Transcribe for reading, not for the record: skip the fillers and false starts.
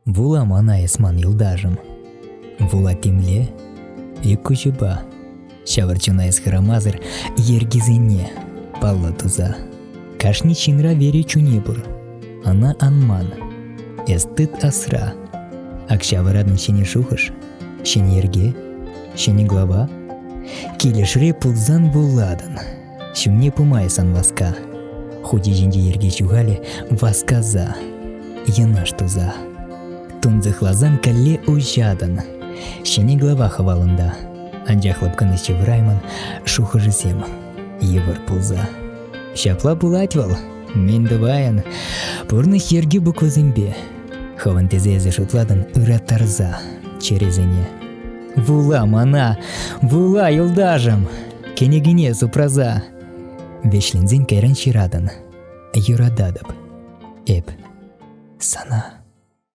Вула мана эсман юлдажым. Вула темле, и кучуба. Шаварчуна эс храмазыр ергизене палла туза. Кашни чинра вери чунебур. Ана анман. Эстыт асра. Акшаварадын шене шухыш. Шене ерге. Шене глава. Килешре пулзан буладын. Шумне пумайсан васка. Худи жинди ерге чугали васказа. Янаш туза. Тунзыхлазан калле ужадан. Шене глава хавалында. Анжахлапканы чеврайман шухыжысем. Евар пулза. Шапла булатвал. Мен дываян. Пурны херге буквозымбе. Хавантезезе шутладан ыратарза. Черезене. Вула мана. Вула юлдажым. Кенегине супраза. Вешлинзин кайран ширадан. Юрададап. Эп. Сана.